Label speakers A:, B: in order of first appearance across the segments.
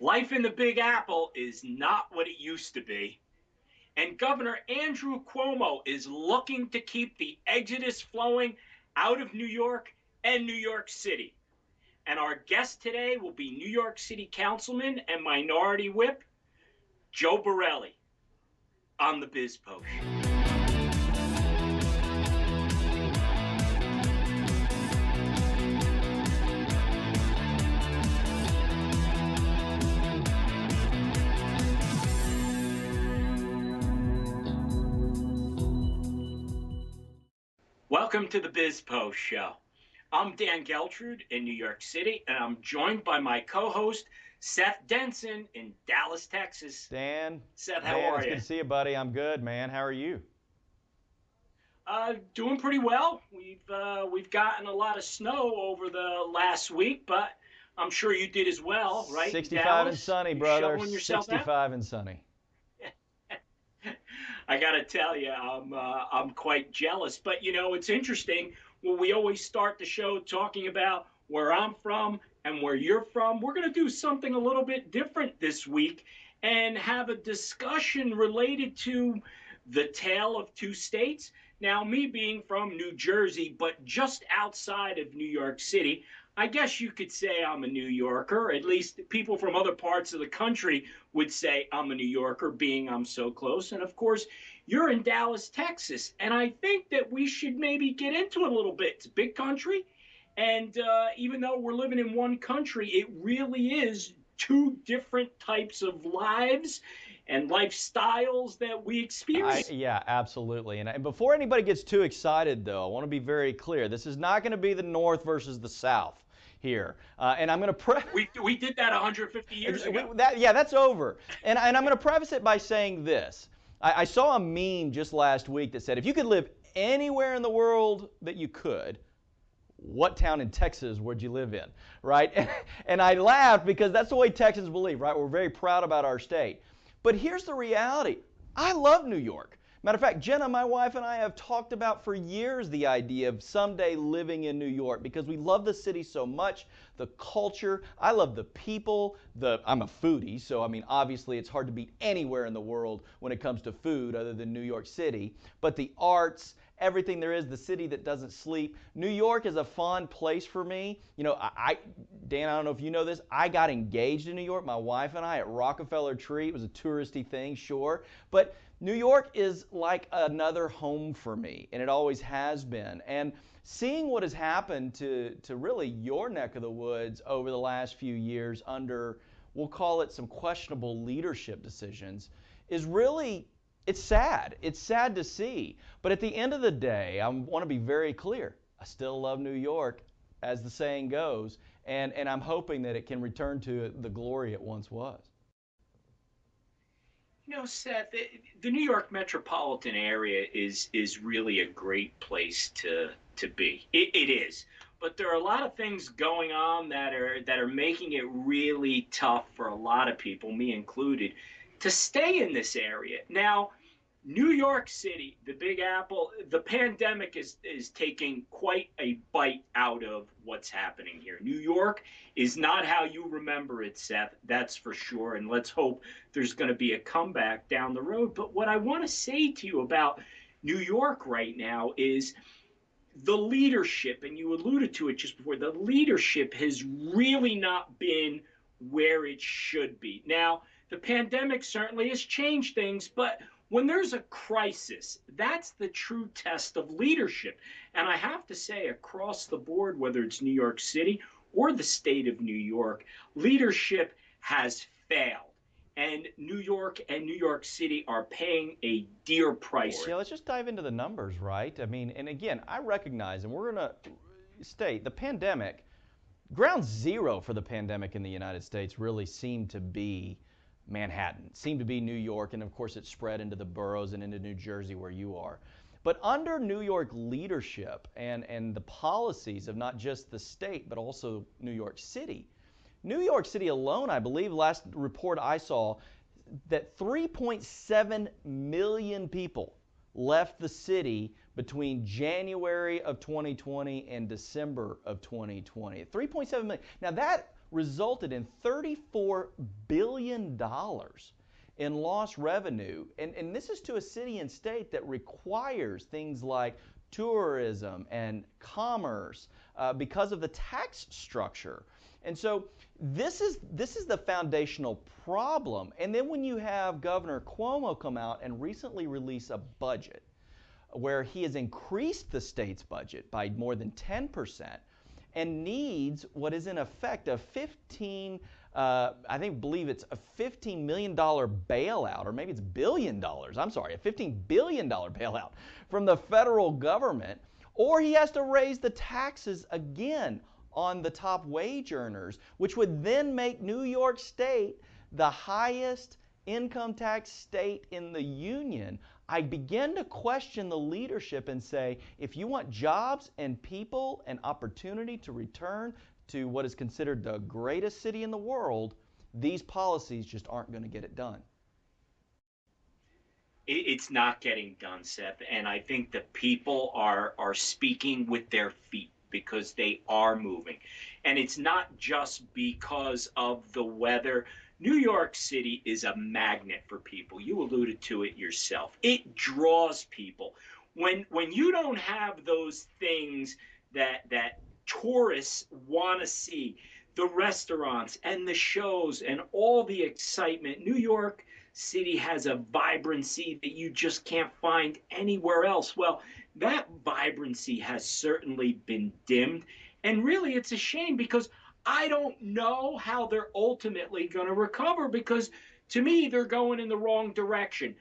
A: Life in the Big Apple is not what it used to be. And Governor Andrew Cuomo is looking to keep the exodus flowing out of New York and New York City. And our guest today will be New York City Councilman and Minority Whip, Joe Borelli, on the BizPo Show. Welcome to the BizPo Show. I'm Dan Geltrude in New York City, and I'm joined by my co-host, Seth Denson in Dallas, Texas.
B: Dan.
A: Seth, how are
B: it's
A: you?
B: Good to see you, buddy. I'm good, man. How are you?
A: Doing pretty well. We've gotten a lot of snow over the last week, but I'm sure you did as well, right?
B: 65 and sunny, brother. 65 and sunny.
A: I gotta tell you, I'm quite jealous. But you know, it's interesting when we always start the show talking about where I'm from and where you're from. We're gonna do something a little bit different this week and have a discussion related to the tale of two states. Now, me being from New Jersey, but just outside of New York City, I guess you could say I'm a New Yorker. At least people from other parts of the country would say I'm a New Yorker, being I'm so close. And of course, you're in Dallas, Texas. And I think that we should maybe get into it a little bit. It's a big country. And even though we're living in one country, it really is two different types of lives and lifestyles that we experience.
B: Yeah, absolutely. And before anybody gets too excited, though, I want to be very clear. This is not going to be the North versus the South here. And I'm going to
A: we did that 150 years ago.
B: That's over. And I'm going to preface it by saying this. I saw a meme just last week that said, if you could live anywhere in the world that you could, what town in Texas would you live in, right? And I laughed because that's the way Texans believe, right? We're very proud about our state. But here's the reality. I love New York. Matter of fact, Jenna, my wife, and I have talked about for years the idea of someday living in New York because we love the city so much, the culture. I love the people. I'm a foodie, so I mean, obviously it's hard to beat anywhere in the world when it comes to food other than New York City. But the arts, everything there is, the city that doesn't sleep. New York is a fond place for me. You know, Dan, I don't know if you know this, I got engaged in New York, my wife and I, at Rockefeller Tree. It was a touristy thing, sure. But New York is like another home for me, and it always has been. And seeing what has happened to really your neck of the woods over the last few years under, we'll call it some questionable leadership decisions, is really, it's sad. It's sad to see. But at the end of the day, I want to be very clear. I still love New York, as the saying goes, and I'm hoping that it can return to the glory it once was.
A: You know, Seth, the New York metropolitan area is really a great place to be. It is. But there are a lot of things going on that are making it really tough for a lot of people, me included, to stay in this area. Now, New York City, the Big Apple, the pandemic is taking quite a bite out of what's happening here. New York is not how you remember it, Seth, that's for sure. And let's hope there's going to be a comeback down the road. But what I want to say to you about New York right now is the leadership, and you alluded to it just before, the leadership has really not been where it should be. Now, the pandemic certainly has changed things, but when there's a crisis, that's the true test of leadership. And I have to say, across the board, whether it's New York City or the state of New York, leadership has failed. And New York and New York City are paying a dear price.
B: Yeah, let's just dive into the numbers, right? I mean, and again, I recognize, and we're going to state, the pandemic, ground zero for the pandemic in the United States really seemed to be Manhattan, seemed to be New York, and of course it spread into the boroughs and into New Jersey where you are. But under New York leadership and the policies of not just the state, but also New York City alone, I believe, last report I saw, that 3.7 million people left the city between January of 2020 and December of 2020. 3.7 million. Now that resulted in $34 billion in lost revenue. And this is to a city and state that requires things like tourism and commerce because of the tax structure. And so this is the foundational problem. And then when you have Governor Cuomo come out and recently release a budget where he has increased the state's budget by more than 10% and needs what is in effect a believe it's a $15 million bailout, or maybe it's $1 billion, I'm sorry, a $15 billion bailout from the federal government, or he has to raise the taxes again on the top wage earners, which would then make New York State the highest income tax state in the union. I begin to question the leadership and say, if you want jobs and people and opportunity to return to what is considered the greatest city in the world, these policies just aren't going to get it done.
A: It's not getting done, Seth. And I think the people are speaking with their feet because they are moving. And it's not just because of the weather. New York City is a magnet for people. You alluded to it yourself. It draws people. When you don't have those things that tourists want to see, the restaurants and the shows and all the excitement, New York City has a vibrancy that you just can't find anywhere else. Well, that vibrancy has certainly been dimmed. And really, it's a shame because I don't know how they're ultimately going to recover, because to me, they're going in the wrong direction.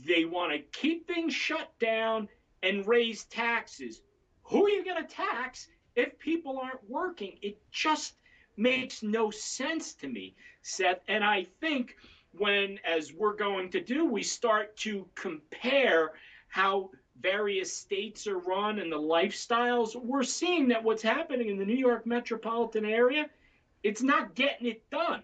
A: They want to keep things shut down and raise taxes. Who are you going to tax if people aren't working? It just makes no sense to me, Seth. And I think when, as we're going to do, we start to compare how various states are run and the lifestyles, we're seeing that what's happening in the New York metropolitan area, it's not getting it done.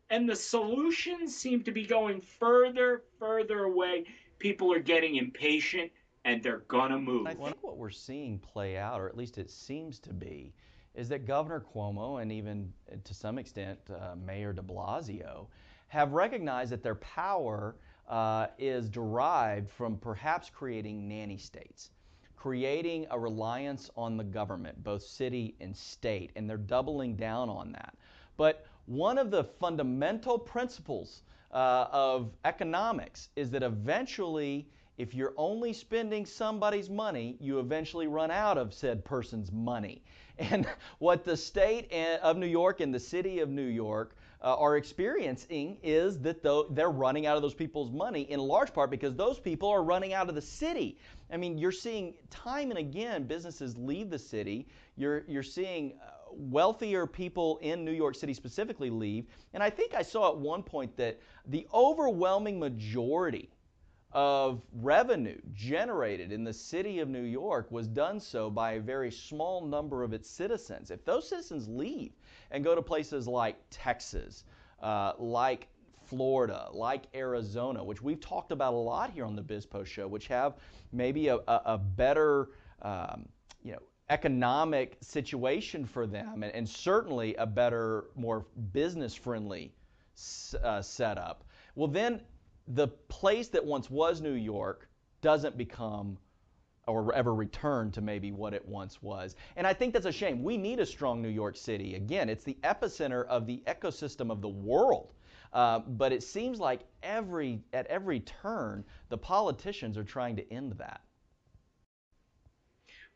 A: And the solutions seem to be going further away. People are getting impatient and they're going to move.
B: I think what we're seeing play out, or at least it seems to be, is that Governor Cuomo and even to some extent Mayor de Blasio have recognized that their power is derived from perhaps creating nanny states, creating a reliance on the government, both city and state, and they're doubling down on that. But one of the fundamental principles of economics is that eventually, if you're only spending somebody's money, you eventually run out of said person's money. And what the state of New York and the city of New York are experiencing is that they're running out of those people's money, in large part because those people are running out of the city. I mean, you're seeing time and again businesses leave the city. You're seeing wealthier people in New York City specifically leave. And I think I saw at one point that the overwhelming majority of revenue generated in the city of New York was done so by a very small number of its citizens. If those citizens leave and go to places like Texas, like Florida, like Arizona, which we've talked about a lot here on the BizPo show, which have maybe a better economic situation for them, and certainly a better, more business-friendly setup, well then the place that once was New York doesn't become or ever return to maybe what it once was. And I think that's a shame. We need a strong New York City. Again, it's the epicenter of the ecosystem of the world. But it seems like at every turn, the politicians are trying to end that.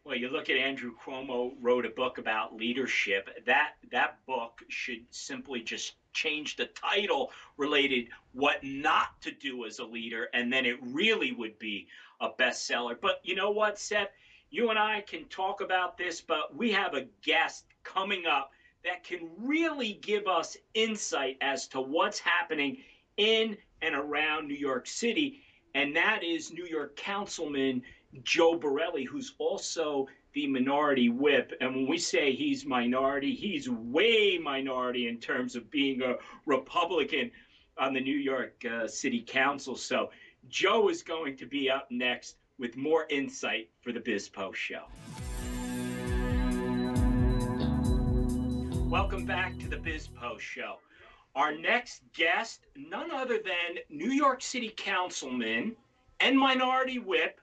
A: Well, you look at Andrew Cuomo wrote a book about leadership. That book should simply just change the title related what not to do as a leader, and then it really would be a bestseller. But you know what, Seth? You and I can talk about this, but we have a guest coming up that can really give us insight as to what's happening in and around New York City, and that is New York Councilman Joe Borelli, who's also the minority whip. And when we say he's minority, he's way minority in terms of being a Republican on the New York City Council. So Joe is going to be up next with more insight for the BizPo show. Welcome back to the BizPo show. Our next guest, none other than New York City Councilman and Minority Whip,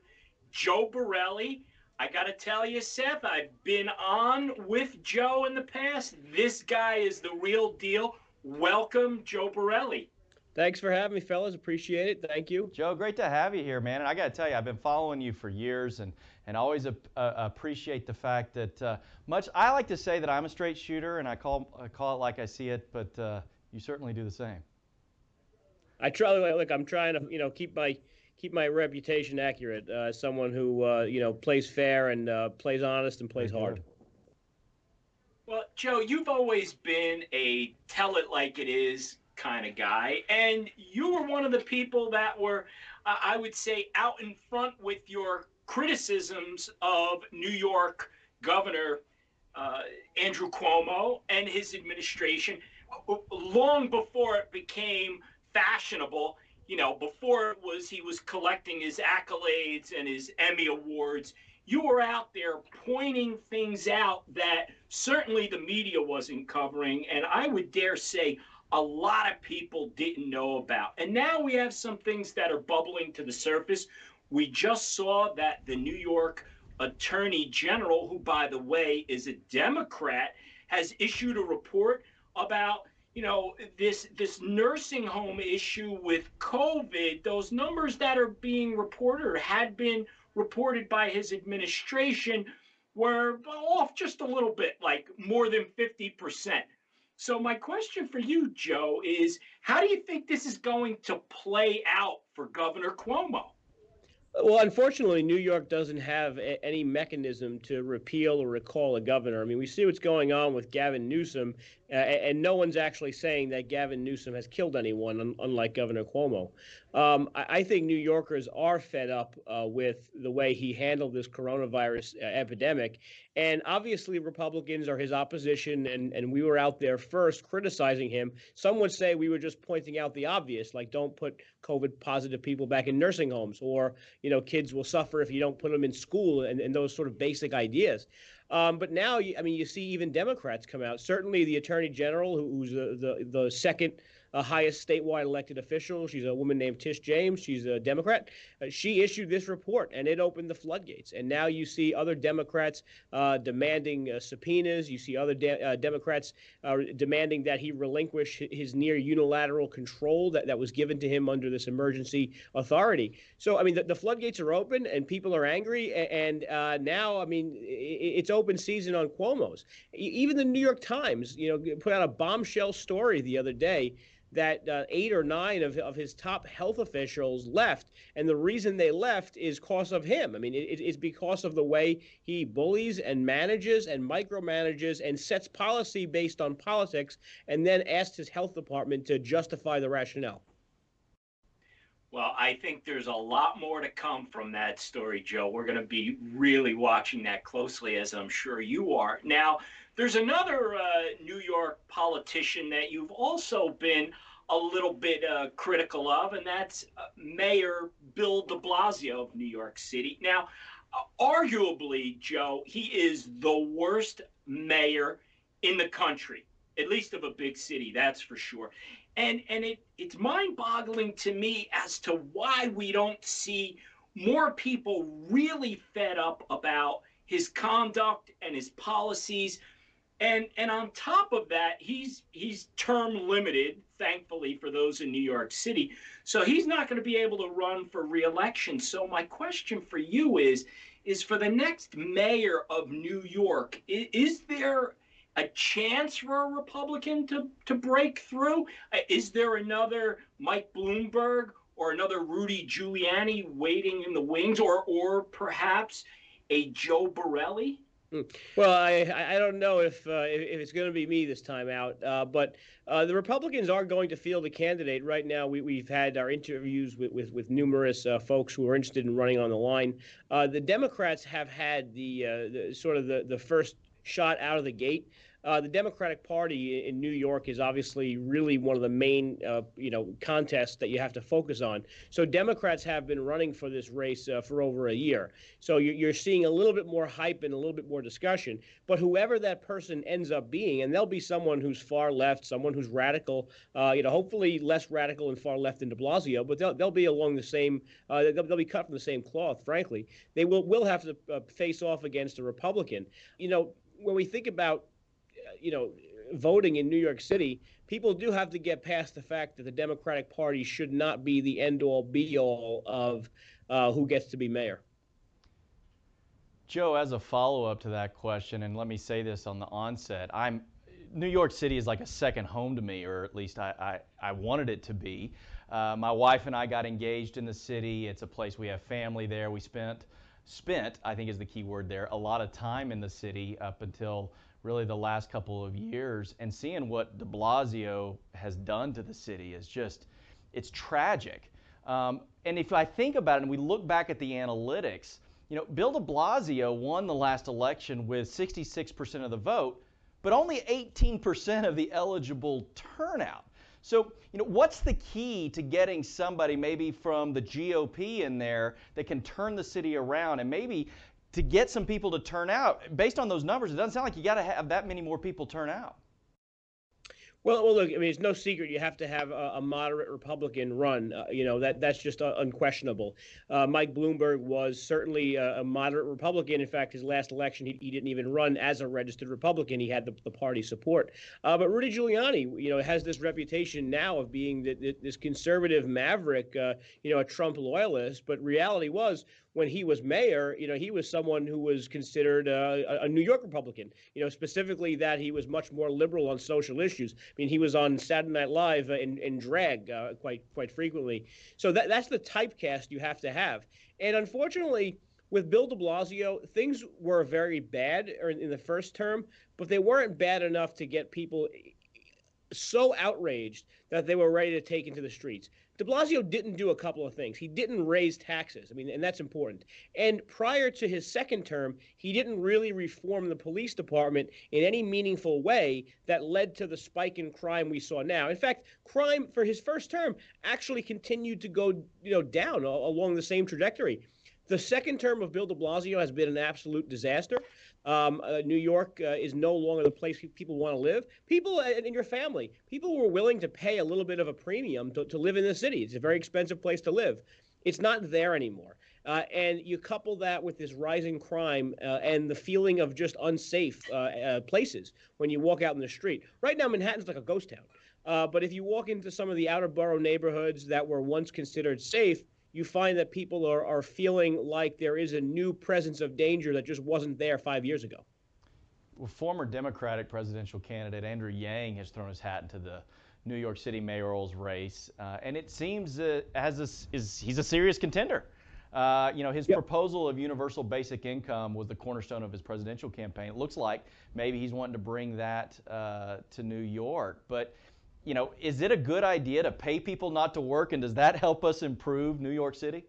A: Joe Borelli. I got to tell you, Seth, I've been on with Joe in the past. This guy is the real deal. Welcome, Joe Borelli.
C: Thanks for having me, fellas. Appreciate it. Thank you.
B: Joe, great to have you here, man. And I got to tell you, I've been following you for years and always appreciate the fact that I like to say that I'm a straight shooter and I call it like I see it, but you certainly do the same.
C: I try. Look, I'm trying to, keep my reputation accurate. Someone who, plays fair and plays honest and plays hard.
A: Well, Joe, you've always been a tell it like it is kind of guy, and you were one of the people that were, I would say, out in front with your criticisms of New York Governor Andrew Cuomo and his administration long before it became fashionable. Before he was collecting his accolades and his Emmy awards. You were out there pointing things out that certainly the media wasn't covering, and I would dare say a lot of people didn't know about. And now we have some things that are bubbling to the surface. We just saw that the New York Attorney General, who, by the way, is a Democrat, has issued a report about this nursing home issue with COVID. Those numbers that are being reported or had been reported by his administration were off just a little bit, like more than 50%. So my question for you, Joe, is how do you think this is going to play out for Governor Cuomo?
C: Well, unfortunately, New York doesn't have any mechanism to repeal or recall a governor. I mean, we see what's going on with Gavin Newsom, and no one's actually saying that Gavin Newsom has killed anyone, unlike Governor Cuomo. I think New Yorkers are fed up with the way he handled this coronavirus epidemic. And obviously, Republicans are his opposition, and we were out there first criticizing him. Some would say we were just pointing out the obvious, like don't put COVID-positive people back in nursing homes, or kids will suffer if you don't put them in school, and those sort of basic ideas. But now, you see even Democrats come out. Certainly the Attorney General, who's the second highest statewide elected official. She's a woman named Tish James. She's a Democrat. She issued this report, and it opened the floodgates. And now you see other Democrats demanding subpoenas. You see other Democrats demanding that he relinquish his near unilateral control that was given to him under this emergency authority. So, the floodgates are open, and people are angry. And now, it's open season on Cuomo's. Even the New York Times, put out a bombshell story the other day that 8 or 9 of his top health officials left. And the reason they left is because of him. It's because of the way he bullies and manages and micromanages and sets policy based on politics, and then asks his health department to justify the rationale.
A: Well, I think there's a lot more to come from that story, Joe. We're going to be really watching that closely, as I'm sure you are. Now, there's another New York politician that you've also been a little bit critical of, and that's Mayor Bill de Blasio of New York City. Now, arguably, Joe, he is the worst mayor in the country, at least of a big city, that's for sure. And it's mind-boggling to me as to why we don't see more people really fed up about his conduct and his policies. And on top of that, he's term limited, thankfully, for those in New York City. So he's not going to be able to run for re-election. So my question for you is for the next mayor of New York, is there a chance for a Republican to break through? Is there another Mike Bloomberg or another Rudy Giuliani waiting in the wings, or perhaps a Joe Borelli?
C: Well, I don't know if it's going to be me this time out, but the Republicans are going to field a candidate. Right now, we've had our interviews with numerous folks who are interested in running on the line. The Democrats have had the first shot out of the gate. the Democratic Party in New York is obviously really one of the main, contests that you have to focus on. So Democrats have been running for this race for over a year. So you're seeing a little bit more hype and a little bit more discussion. But whoever that person ends up being, and they'll be someone who's far left, someone who's radical, hopefully less radical and far left than de Blasio, but they'll be along the same, they'll be cut from the same cloth, frankly. They will have to face off against a Republican. When we think about voting in New York City, people do have to get past the fact that the Democratic Party should not be the end-all, be-all of who gets to be mayor.
B: Joe, as a follow-up to that question, and let me say this on the onset, New York City is like a second home to me, or at least I wanted it to be. My wife and I got engaged in the city. It's a place we have family there. We spent, I think is the key word there, a lot of time in the city up until really the last couple of years. And seeing what de Blasio has done to the city is just, it's tragic. And if I think about it and we look back at the analytics, Bill de Blasio won the last election with 66% of the vote, but only 18% of the eligible turnout. So, what's the key to getting somebody maybe from the GOP in there that can turn the city around and maybe to get some people to turn out? Based on those numbers, it doesn't sound like you got to have that many more people turn out.
C: Well, look, I mean, it's no secret you have to have a moderate Republican run. That's just unquestionable. Mike Bloomberg was certainly a moderate Republican. In fact, his last election, he didn't even run as a registered Republican. He had the party support. But Rudy Giuliani, has this reputation now of being this conservative maverick, a Trump loyalist. But reality was, when he was mayor, he was someone who was considered a New York Republican, specifically that he was much more liberal on social issues. I mean, he was on Saturday Night Live in drag quite frequently. So that's the typecast you have to have. And unfortunately, with Bill de Blasio, things were very bad in the first term, but they weren't bad enough to get people so outraged that they were ready to take into the streets. De Blasio didn't do a couple of things. He didn't raise taxes. I mean, and that's important. And prior to his second term, he didn't really reform the police department in any meaningful way that led to the spike in crime we saw now. In fact, crime for his first term actually continued to go, down along the same trajectory. The second term of Bill de Blasio has been an absolute disaster. New York is no longer the place people want to live. People in your family, people were willing to pay a little bit of a premium to live in the city. It's a very expensive place to live. It's not there anymore. And you couple that with this rising crime and the feeling of just unsafe places when you walk out in the street. Right now, Manhattan's like a ghost town. But if you walk into some of the outer borough neighborhoods that were once considered safe, you find that people are feeling like there is a new presence of danger that just wasn't there 5 years ago.
B: Well, former Democratic presidential candidate Andrew Yang has thrown his hat into the New York City mayoral's race, and it seems he's a serious contender. His proposal of universal basic income was the cornerstone of his presidential campaign. It looks like maybe he's wanting to bring that to New York, but is it a good idea to pay people not to work, and does that help us improve New York City?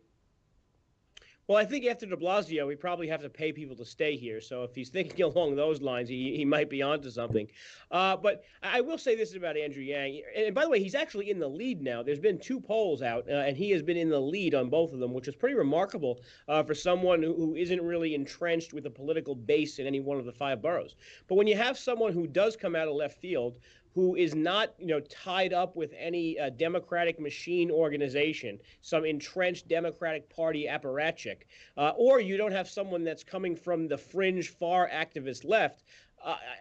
C: Well, I think after de Blasio, we probably have to pay people to stay here. So if he's thinking along those lines, he might be onto something. But I will say this about Andrew Yang. And by the way, he's actually in the lead now. There's been 2 polls out, and he has been in the lead on both of them, which is pretty remarkable for someone who isn't really entrenched with a political base in any one of the 5 boroughs. But when you have someone who does come out of left field, who is not, tied up with any Democratic machine organization, some entrenched Democratic Party apparatchik, or you don't have someone that's coming from the fringe far activist left,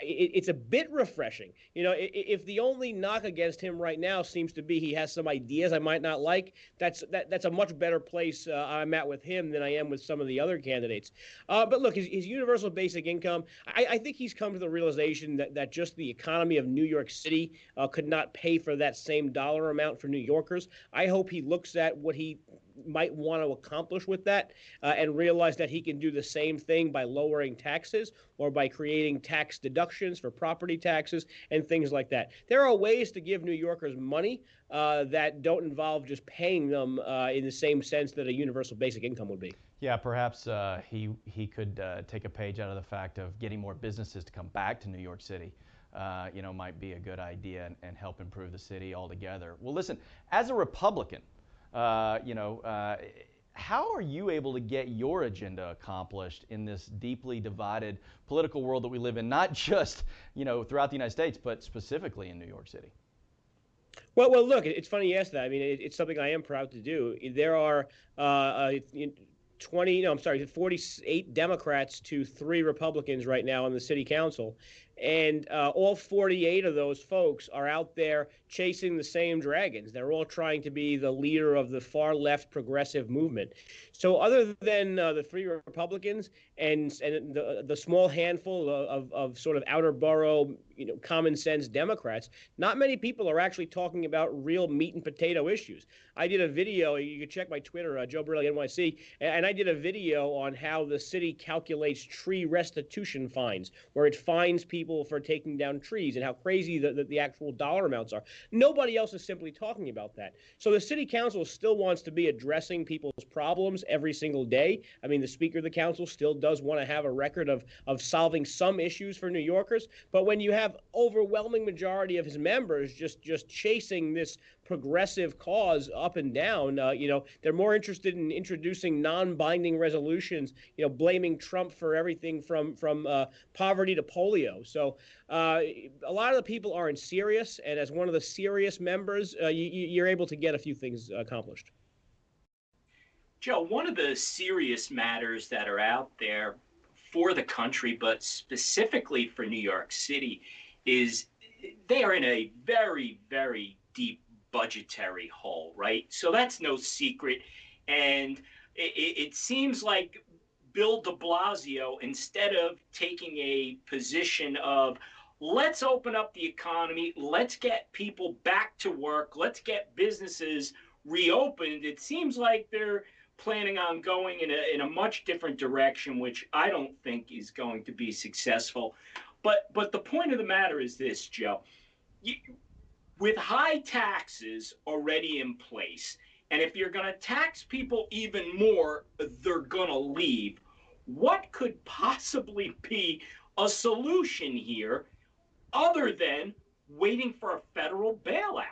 C: it's a bit refreshing. If the only knock against him right now seems to be he has some ideas I might not like, that's a much better place I'm at with him than I am with some of the other candidates. But look, his universal basic income, I think he's come to the realization that just the economy of New York City could not pay for that same dollar amount for New Yorkers. I hope he looks at what he might want to accomplish with that and realize that he can do the same thing by lowering taxes or by creating tax deductions for property taxes and things like that. There are ways to give New Yorkers money that don't involve just paying them in the same sense that a universal basic income would be.
B: Yeah, perhaps he could take a page out of the fact of getting more businesses to come back to New York City. might be a good idea and help improve the city altogether. Well, listen, as a Republican, how are you able to get your agenda accomplished in this deeply divided political world that we live in, not just, throughout the United States, but specifically in New York City?
C: Well, look, it's funny you asked that. I mean, it's something I am proud to do. There are 48 Democrats to 3 Republicans right now on the city council. And all 48 of those folks are out there chasing the same dragons. They're all trying to be the leader of the far left progressive movement. So other than the 3 Republicans and the small handful of sort of outer borough, common sense Democrats, not many people are actually talking about real meat and potato issues. I did a video, you can check my Twitter, Joe Borelli NYC, and I did a video on how the city calculates tree restitution fines, where it fines people for taking down trees, and how crazy the actual dollar amounts are. Nobody else is simply talking about that. So the city council still wants to be addressing people's problems every single day. I mean, the Speaker of the council still does want to have a record of solving some issues for New Yorkers, but when you have overwhelming majority of his members just chasing this progressive cause up and down, they're more interested in introducing non-binding resolutions, blaming Trump for everything from poverty to polio. So a lot of the people aren't serious, and as one of the serious members, you're able to get a few things accomplished.
A: Joe, one of the serious matters that are out there for the country, but specifically for New York City, is they are in a very, very deep budgetary hole, right? So that's no secret. And it seems like Bill de Blasio, instead of taking a position of let's open up the economy, let's get people back to work, let's get businesses reopened, it seems like they're planning on going in a much different direction, which I don't think is going to be successful. But the point of the matter is this, Joe. With high taxes already in place, and if you're going to tax people even more, they're going to leave. What could possibly be a solution here other than waiting for a federal bailout?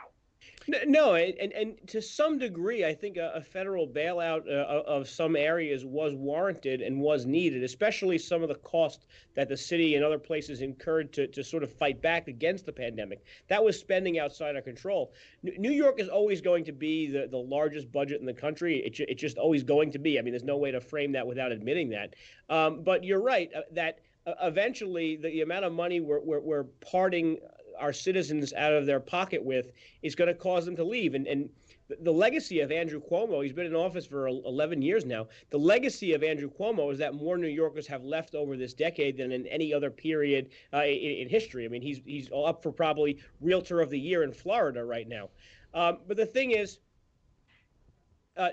C: No, and to some degree, I think a federal bailout of some areas was warranted and was needed, especially some of the cost that the city and other places incurred to sort of fight back against the pandemic. That was spending outside our control. New York is always going to be the largest budget in the country. It's just always going to be. I mean, there's no way to frame that without admitting that. But you're right that eventually the amount of money we're parting our citizens out of their pocket with is going to cause them to leave. And the legacy of Andrew Cuomo, he's been in office for 11 years now. The legacy of Andrew Cuomo is that more New Yorkers have left over this decade than in any other period in history. I mean, he's up for probably Realtor of the Year in Florida right now. But the thing is,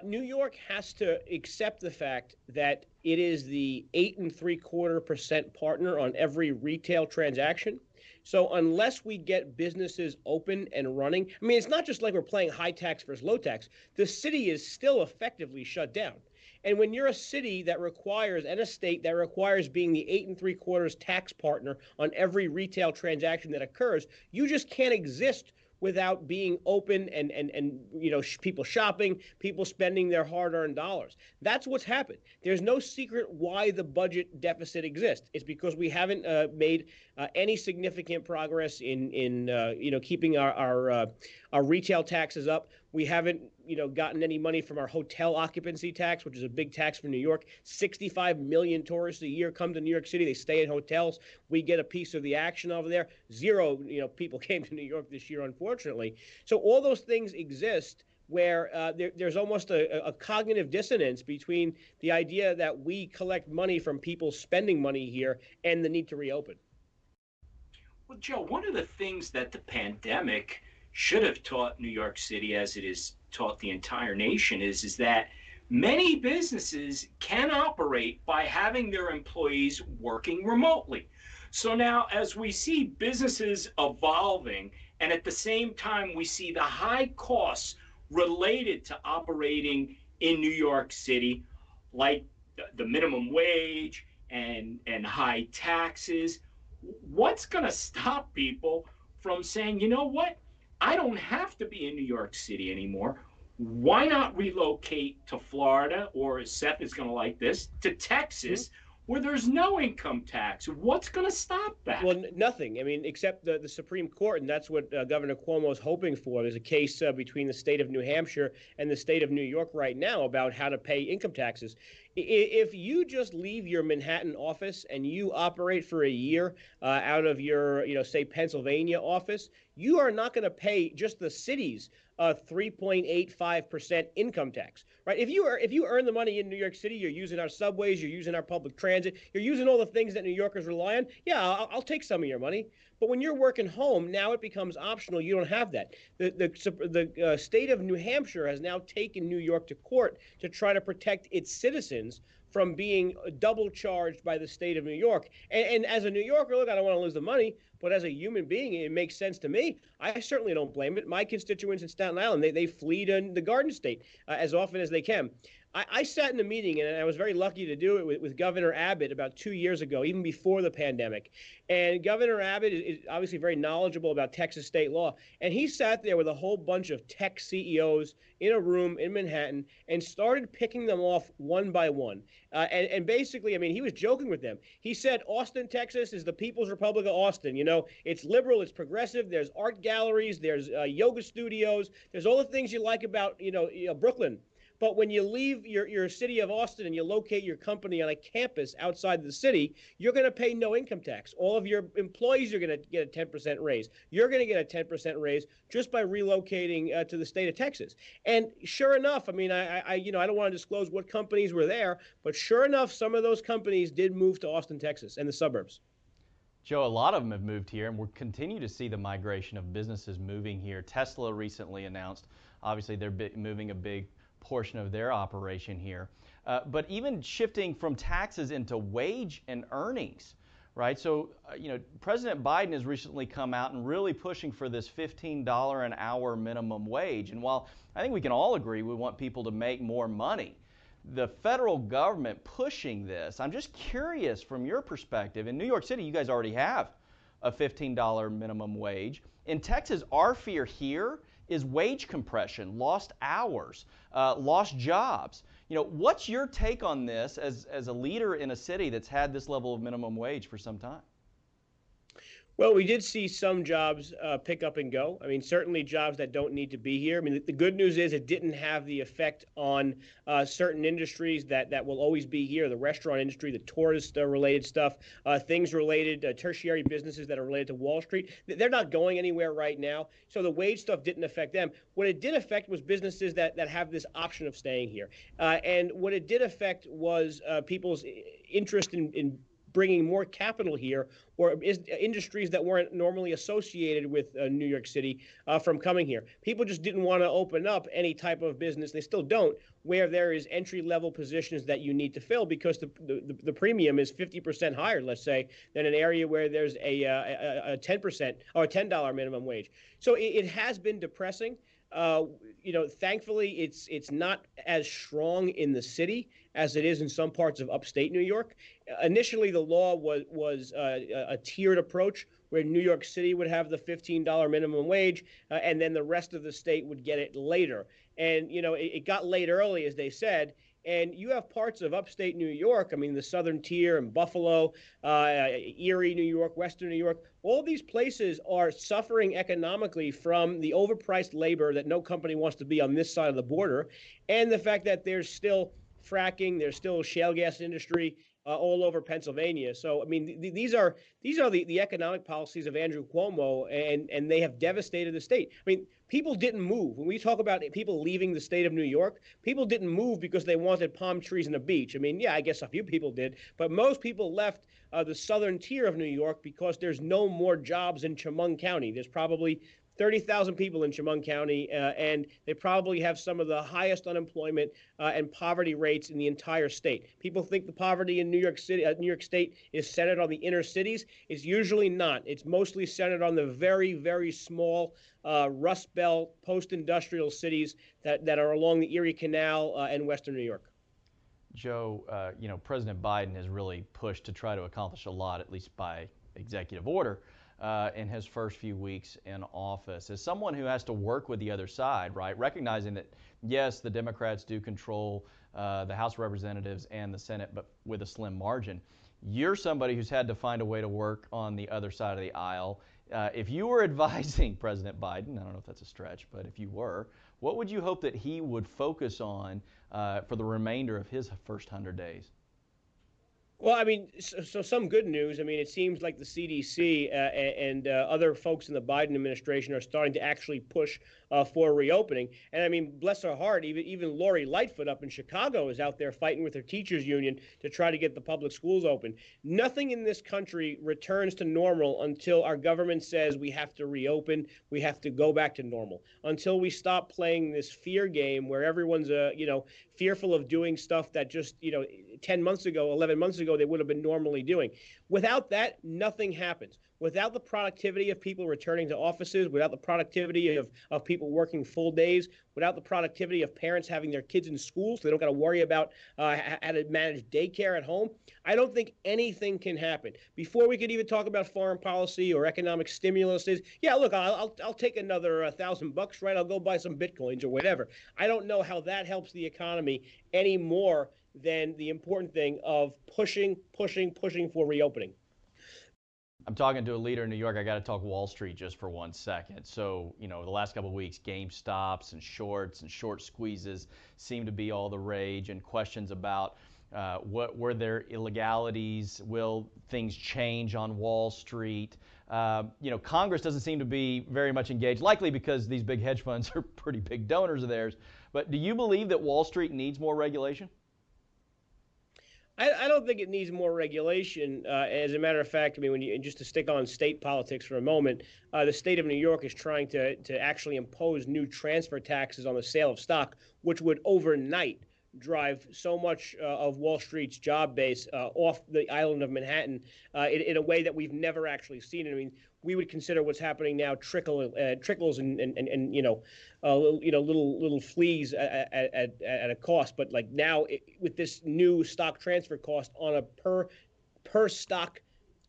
C: New York has to accept the fact that it is the 8.75% partner on every retail transaction. So unless we get businesses open and running, I mean, it's not just like we're playing high tax versus low tax. The city is still effectively shut down. And when you're a city that requires, and a state that requires being the 8.75% tax partner on every retail transaction that occurs, you just can't exist without being open and people shopping, people spending their hard-earned dollars. That's what's happened. There's no secret why the budget deficit exists. It's because we haven't made any significant progress in keeping our retail taxes up. We haven't gotten any money from our hotel occupancy tax, which is a big tax for New York. 65 million tourists a year come to New York City. They stay in hotels. We get a piece of the action over there. Zero people came to New York this year, unfortunately. So all those things exist where there's almost a cognitive dissonance between the idea that we collect money from people spending money here and the need to reopen.
A: Well, Joe, one of the things that the pandemic should have taught New York City, as it has taught the entire nation, is that many businesses can operate by having their employees working remotely. So now, as we see businesses evolving, and at the same time we see the high costs related to operating in New York City, like the minimum wage and high taxes, What's going to stop people from saying, you know what? I don't have to be in New York City anymore. Why not relocate to Florida, or as Seth is going to like this, to
C: Hmm?
A: Texas, where there's no income tax? What's going to stop that?
C: Well, nothing. I mean, except the Supreme Court, and that's what Governor Cuomo is hoping for. There's a case between the state of New Hampshire and the state of New York right now about how to pay income taxes. If you just leave your Manhattan office and you operate for a year out of your, say Pennsylvania office, you are not going to pay just the city's 3.85% income tax, right? If you earn the money in New York City, you're using our subways, you're using our public transit, you're using all the things that New Yorkers rely on. Yeah, I'll take some of your money. But when you're working home, now it becomes optional. You don't have that. The state of New Hampshire has now taken New York to court to try to protect its citizens from being double charged by the state of New York. And as a New Yorker, look, I don't want to lose the money, but as a human being, it makes sense to me. I certainly don't blame it. My constituents in Staten Island, they flee to the Garden State as often as they can. I sat in a meeting, and I was very lucky to do it with Governor Abbott about 2 years ago, even before the pandemic. And Governor Abbott is obviously very knowledgeable about Texas state law. And he sat there with a whole bunch of tech CEOs in a room in Manhattan and started picking them off one by one. And basically, I mean, he was joking with them. He said, Austin, Texas is the People's Republic of Austin. It's liberal, it's progressive. There's art galleries, there's yoga studios, there's all the things you like about, Brooklyn. But when you leave your city of Austin and you locate your company on a campus outside the city, you're going to pay no income tax. All of your employees are going to get a 10% raise. You're going to get a 10% raise just by relocating to the state of Texas. And sure enough, I mean, I don't want to disclose what companies were there, but sure enough, some of those companies did move to Austin, Texas, and the suburbs.
B: Joe, a lot of them have moved here, and we'll continue to see the migration of businesses moving here. Tesla recently announced, obviously, they're moving a big portion of their operation here. But even shifting from taxes into wage and earnings, right? So, President Biden has recently come out and really pushing for this $15 an hour minimum wage. And while I think we can all agree we want people to make more money, the federal government pushing this, I'm just curious from your perspective. In New York City, you guys already have a $15 minimum wage. In Texas, our fear here is wage compression, lost hours, lost jobs. What's your take on this as a leader in a city that's had this level of minimum wage for some time?
C: Well, we did see some jobs pick up and go. I mean, certainly jobs that don't need to be here. I mean, the good news is it didn't have the effect on certain industries that will always be here: the restaurant industry, the tourist-related stuff, things related, tertiary businesses that are related to Wall Street. They're not going anywhere right now. So the wage stuff didn't affect them. What it did affect was businesses that have this option of staying here. And what it did affect was people's interest in bringing more capital here, or industries that weren't normally associated with New York City from coming here. People just didn't want to open up any type of business. They still don't, where there is entry-level positions that you need to fill because the premium is 50% higher, let's say, than an area where there's a 10% or a $10 minimum wage. So it has been depressing. Thankfully, it's not as strong in the city as it is in some parts of upstate New York. Initially, the law was a tiered approach where New York City would have the $15 minimum wage, and then the rest of the state would get it later. And it got laid early, as they said. And you have parts of upstate New York, I mean, the southern tier and Buffalo, Erie, New York, western New York, all these places are suffering economically from the overpriced labor that no company wants to be on this side of the border, and the fact that there's still fracking, there's still shale gas industry all over Pennsylvania. So, I mean, these are the economic policies of Andrew Cuomo, and they have devastated the state. I mean, people didn't move. When we talk about people leaving the state of New York, people didn't move because they wanted palm trees and a beach. I mean, yeah, I guess a few people did, but most people left the southern tier of New York because there's no more jobs in Chemung County. There's probably 30,000 people in Chemung County, and they probably have some of the highest unemployment and poverty rates in the entire state. People think the poverty in New York City, New York State, is centered on the inner cities. It's usually not. It's mostly centered on the very, very small Rust Belt, post-industrial cities that are along the Erie Canal and Western New York.
B: Joe, President Biden has really pushed to try to accomplish a lot, at least by executive order in his first few weeks in office. As someone who has to work with the other side, right, recognizing that, yes, the Democrats do control the House of Representatives and the Senate, but with a slim margin, you're somebody who's had to find a way to work on the other side of the aisle. If you were advising President Biden, I don't know if that's a stretch, but if you were, what would you hope that he would focus on for the remainder of his first 100 days?
C: Well, I mean, so some good news. I mean, it seems like the CDC and other folks in the Biden administration are starting to actually push for reopening. And I mean, bless her heart, even Lori Lightfoot up in Chicago is out there fighting with her teachers union to try to get the public schools open. Nothing in this country returns to normal until our government says we have to reopen, we have to go back to normal. Until we stop playing this fear game where everyone's fearful of doing stuff that just 10 months ago, 11 months ago, they would have been normally doing. Without that, nothing happens. Without the productivity of people returning to offices, without the productivity of people working full days, without the productivity of parents having their kids in school so they don't got to worry about how to manage daycare at home, I don't think anything can happen. Before we could even talk about foreign policy or economic stimulus, yeah, look, I'll take another $1,000, right? I'll go buy some Bitcoins or whatever. I don't know how that helps the economy any more than the important thing of pushing for reopening.
B: I'm talking to a leader in New York. I got to talk Wall Street just for 1 second. So, the last couple of weeks, GameStops and short squeezes seem to be all the rage, and questions about what were there illegalities? Will things change on Wall Street? Congress doesn't seem to be very much engaged, likely because these big hedge funds are pretty big donors of theirs. But do you believe that Wall Street needs more regulation?
C: I don't think it needs more regulation. As a matter of fact, I mean, just to stick on state politics for a moment, the state of New York is trying to actually impose new transfer taxes on the sale of stock, which would overnight drive so much of Wall Street's job base off the island of Manhattan in a way that we've never actually seen. I mean, we would consider what's happening now trickles and little fleas at a cost, but like now with this new stock transfer cost on a per stock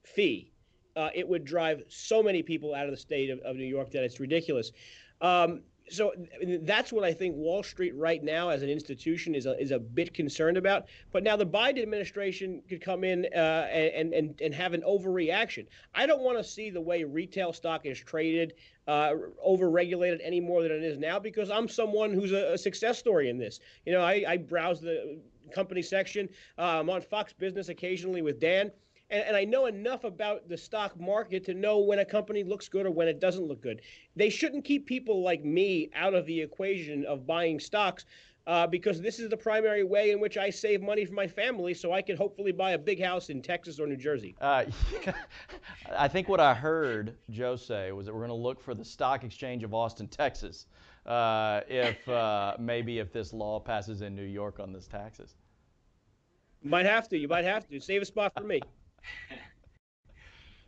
C: fee, it would drive so many people out of the state of New York that it's ridiculous. So that's what I think Wall Street right now as an institution is a bit concerned about. But now the Biden administration could come in and have an overreaction. I don't want to see the way retail stock is traded overregulated any more than it is now, because I'm someone who's a success story in this. I browse the company section. I'm on Fox Business occasionally with Dan. And I know enough about the stock market to know when a company looks good or when it doesn't look good. They shouldn't keep people like me out of the equation of buying stocks because this is the primary way in which I save money for my family so I can hopefully buy a big house in Texas or New Jersey.
B: I think what I heard Joe say was that we're going to look for the stock exchange of Austin, Texas, if this law passes in New York on this taxes.
C: You might have to. Save a spot for me.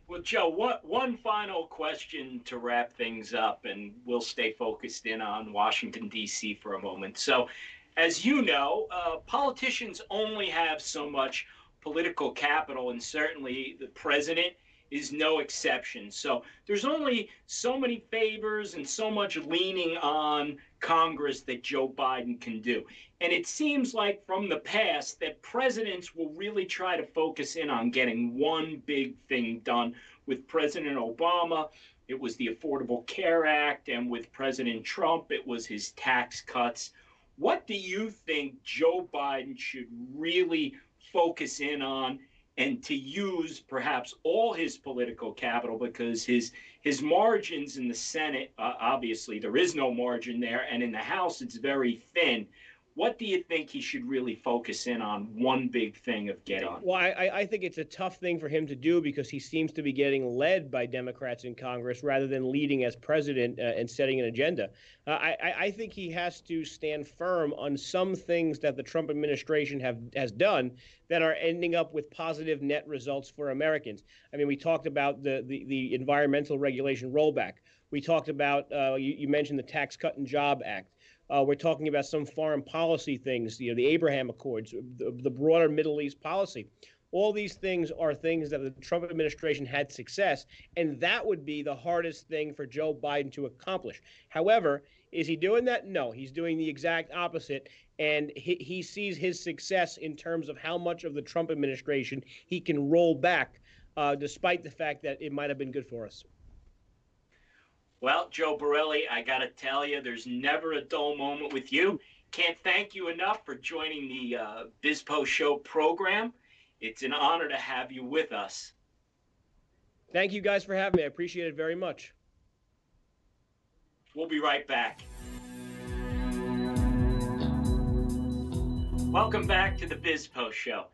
A: Well, Joe, one final question to wrap things up, and we'll stay focused in on Washington, D.C. for a moment. So, as you know, politicians only have so much political capital, and certainly the president is no exception. So there's only so many favors and so much leaning on Congress that Joe Biden can do. And it seems like from the past that presidents will really try to focus in on getting one big thing done. With President Obama, it was the Affordable Care Act, and with President Trump, it was his tax cuts. What do you think Joe Biden should really focus in on, and to use perhaps all his political capital, because his margins in the Senate, obviously there is no margin there, and in the House it's very thin. What do you think he should really focus in on, one big thing of getting?
C: Well, I think it's a tough thing for him to do because he seems to be getting led by Democrats in Congress rather than leading as president and setting an agenda. I think he has to stand firm on some things that the Trump administration has done that are ending up with positive net results for Americans. I mean, we talked about the environmental regulation rollback. We talked about, you mentioned the Tax Cut and Job Act. We're talking about some foreign policy things, the Abraham Accords, the broader Middle East policy. All these things are things that the Trump administration had success, and that would be the hardest thing for Joe Biden to accomplish. However, is he doing that? No, he's doing the exact opposite, and he sees his success in terms of how much of the Trump administration he can roll back, despite the fact that it might have been good for us.
A: Well, Joe Borelli, I got to tell you, there's never a dull moment with you. Can't thank you enough for joining the BizPo Show program. It's an honor to have you with us.
C: Thank you guys for having me. I appreciate it very much.
A: We'll be right back. Welcome back to the BizPo Show.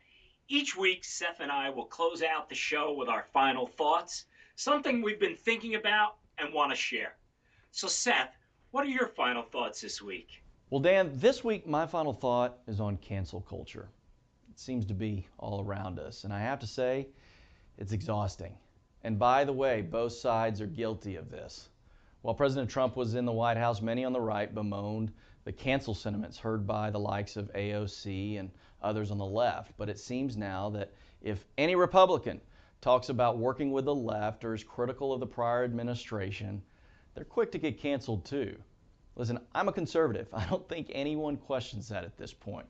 A: Each week, Seth and I will close out the show with our final thoughts, something we've been thinking about and want to share. So, Seth, what are your final thoughts this week?
B: Well, Dan, this week my final thought is on cancel culture. It seems to be all around us, and I have to say, it's exhausting. And by the way, both sides are guilty of this. While President Trump was in the White House, many on the right bemoaned the cancel sentiments heard by the likes of AOC and others on the left. But it seems now that if any Republican talks about working with the left or is critical of the prior administration, they're quick to get canceled too. Listen, I'm a conservative. I don't think anyone questions that at this point.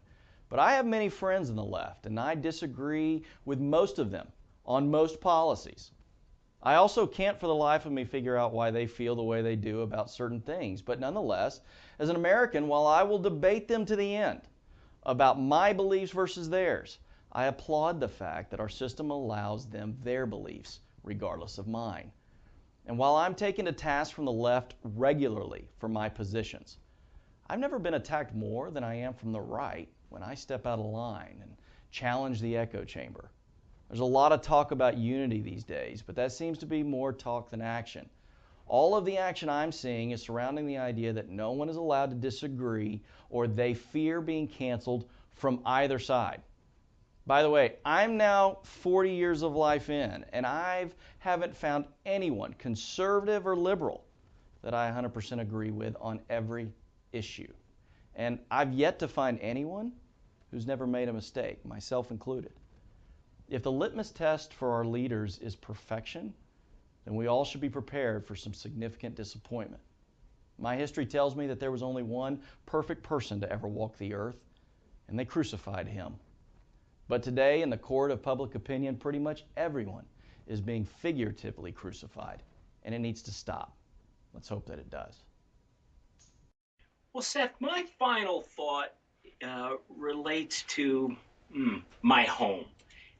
B: But I have many friends on the left, and I disagree with most of them on most policies. I also can't for the life of me figure out why they feel the way they do about certain things. But nonetheless, as an American, while I will debate them to the end about my beliefs versus theirs, I applaud the fact that our system allows them their beliefs, regardless of mine. And while I'm taken to task from the left regularly for my positions, I've never been attacked more than I am from the right when I step out of line and challenge the echo chamber. There's a lot of talk about unity these days, but that seems to be more talk than action. All of the action I'm seeing is surrounding the idea that no one is allowed to disagree or they fear being canceled from either side. By the way, I'm now 40 years of life in, and I haven't found anyone, conservative or liberal, that I 100% agree with on every issue. And I've yet to find anyone who's never made a mistake, myself included. If the litmus test for our leaders is perfection, then we all should be prepared for some significant disappointment. My history tells me that there was only one perfect person to ever walk the earth, and they crucified him. But today, in the court of public opinion, pretty much everyone is being figuratively crucified, and it needs to stop. Let's hope that it does.
A: Well, Seth, my final thought relates to my home.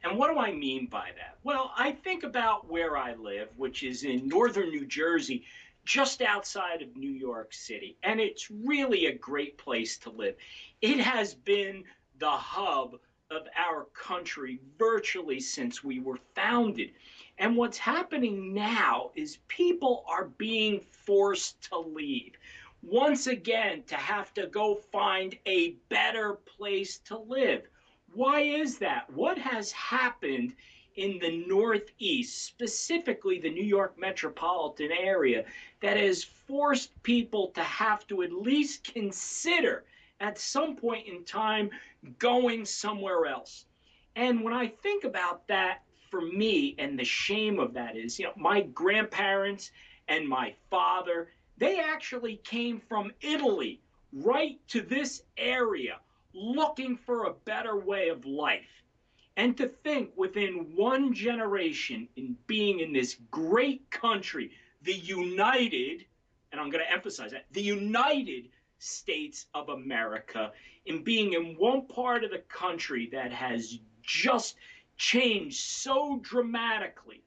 A: And what do I mean by that? Well, I think about where I live, which is in northern New Jersey, just outside of New York City. And it's really a great place to live. It has been the hub of our country virtually since we were founded. And what's happening now is people are being forced to leave. Once again, to have to go find a better place to live. Why is that? What has happened in the Northeast, specifically the New York metropolitan area, that has forced people to have to at least consider at some point in time going somewhere else? And when I think about that, for me, and the shame of that is, my grandparents and my father, they actually came from Italy right to this area looking for a better way of life. And to think within one generation in being in this great country, the United, and I'm going to emphasize that, the United States of America, in being in one part of the country that has just changed so dramatically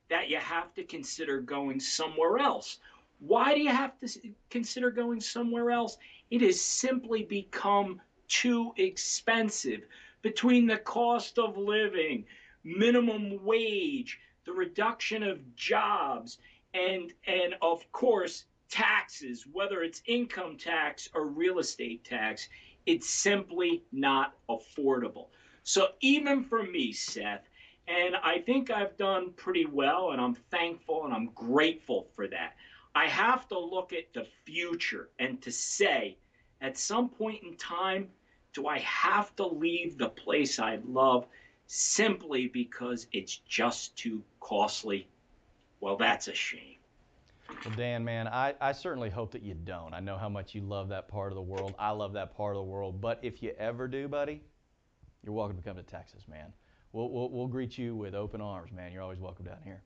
A: that you have to consider going somewhere else. Why do you have to consider going somewhere else? It has simply become too expensive. Between the cost of living, minimum wage, the reduction of jobs, and of course taxes, whether it's income tax or real estate tax, it's simply not affordable. So even for me, Seth, and I think I've done pretty well, and I'm thankful and I'm grateful for that, I have to look at the future and to say, at some point in time, do I have to leave the place I love simply because it's just too costly, well, that's a shame.
B: Well, Dan, man, I certainly hope that you don't. I know how much you love that part of the world. I love that part of the world. But if you ever do, buddy, you're welcome to come to Texas, man. We'll greet you with open arms, man. You're always welcome down here.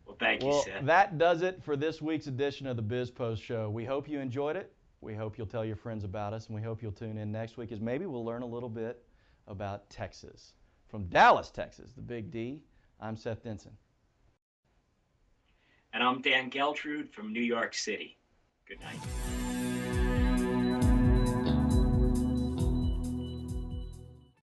A: Well, thank you,
B: Well,
A: Seth.
B: that does it for this week's edition of the BizPo Show. We hope you enjoyed it. We hope you'll tell your friends about us, and we hope you'll tune in next week as maybe we'll learn a little bit about Texas. From Dallas, Texas, the Big D, I'm Seth Denson.
A: And I'm Dan Geltrude from New York City. Good night.